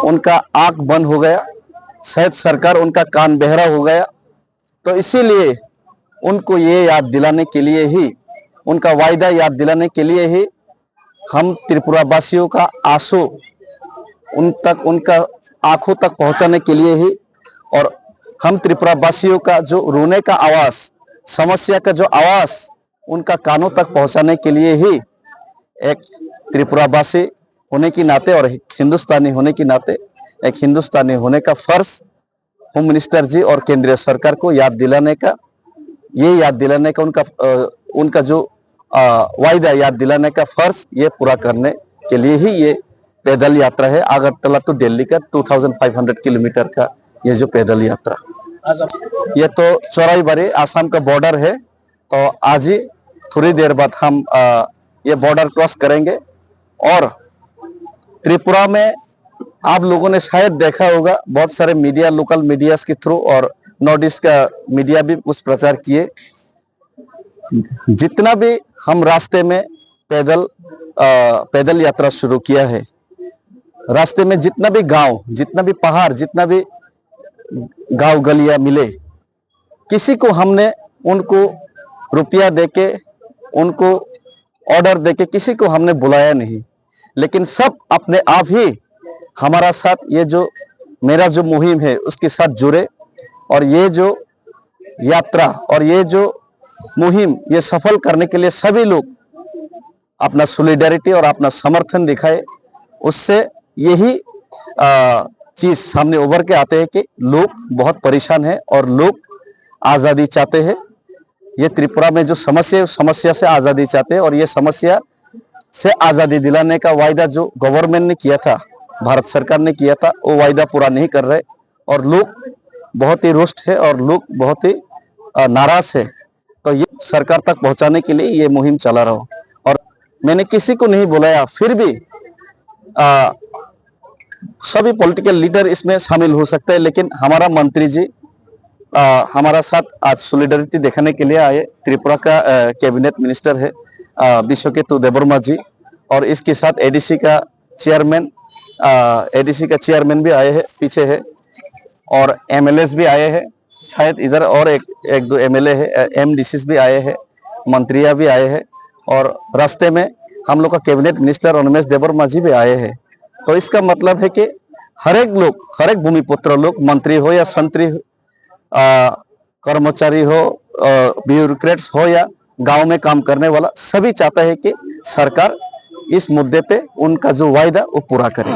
उनका आंख बंद हो गया, शायद सरकार उनका कान बहरा हो गया। तो इसीलिए उनको ये याद दिलाने के लिए ही, उनका वायदा याद दिलाने के लिए ही हम त्रिपुरा वासियों का आंसू उन तक, उनका आंखों तक पहुंचाने के लिए ही, और हम त्रिपुरा वासियों का जो रोने का आवाज, समस्या का जो आवाज उनका कानों तक पहुंचाने के लिए ही एक त्रिपुरा वासी होने के नाते और हिंदुस्तानी होने के नाते, एक हिंदुस्तानी होने का फर्ज होम मिनिस्टर जी और केंद्रीय सरकार को याद दिलाने का, ये याद दिलाने का उनका जो वायदा याद दिलाने का फर्ज ये पूरा करने के लिए ही ये पैदल यात्रा है। अगरतला टू दिल्ली का 2500 किलोमीटर का ये जो पैदल यात्रा, ये तो चौराईबारी आसाम का बॉर्डर है। तो आज ही थोड़ी देर बाद हम ये बॉर्डर क्रॉस करेंगे और त्रिपुरा में आप लोगों ने शायद देखा होगा, बहुत सारे मीडिया, लोकल मीडिया के थ्रू और नॉर्थ ईस्ट का मीडिया भी कुछ प्रचार किए। जितना भी हम रास्ते में पैदल यात्रा शुरू किया है, रास्ते में जितना भी गांव, जितना भी पहाड़, जितना भी गांव गलियां मिले, किसी को हमने उनको रुपया देके, उनको ऑर्डर देके किसी को हमने बुलाया नहीं, लेकिन सब अपने आप ही हमारा साथ, ये जो मेरा जो मुहिम है उसके साथ जुड़े और ये जो यात्रा और ये जो मुहिम ये सफल करने के लिए सभी लोग अपना सॉलिडेरिटी और अपना समर्थन दिखाए। उससे यही चीज सामने उभर के आते हैं कि लोग बहुत परेशान हैं और लोग आजादी चाहते हैं। ये त्रिपुरा में जो समस्या है उस समस्या से आजादी चाहते हैं और ये समस्या से आजादी दिलाने का वायदा जो गवर्नमेंट ने किया था, भारत सरकार ने किया था, वो वायदा पूरा नहीं कर रहे और लोग बहुत ही रुष्ट है और लोग बहुत ही नाराज है। तो ये सरकार तक पहुंचाने के लिए ये मुहिम चला रहा हूं और मैंने किसी को नहीं बुलाया, फिर भी सभी पॉलिटिकल लीडर इसमें शामिल हो सकते हैं, लेकिन हमारा मंत्री जी हमारा साथ आज सॉलिडेरिटी दिखाने के लिए आए। त्रिपुरा का कैबिनेट मिनिस्टर है विश्वकेतु देबबर्मा जी, और इसके साथ एडीसी का चेयरमैन भी आए हैं, पीछे है, और एमएलएस भी आए हैं शायद इधर, और एक दो एमएलए है, एमडीसी भी आए हैं, मंत्रियां भी आए हैं, और रास्ते में हम लोग का कैबिनेट मिनिस्टर रमेश देबबर्मा जी भी आए हैं। तो इसका मतलब है कि हर एक लोग, हर एक भूमिपुत्र लोग, मंत्री हो या संतरी, कर्मचारी हो, ब्यूरोक्रेट्स हो या गांव में काम करने वाला, सभी चाहता है कि सरकार इस मुद्दे पे उनका जो वायदा वो पूरा करे।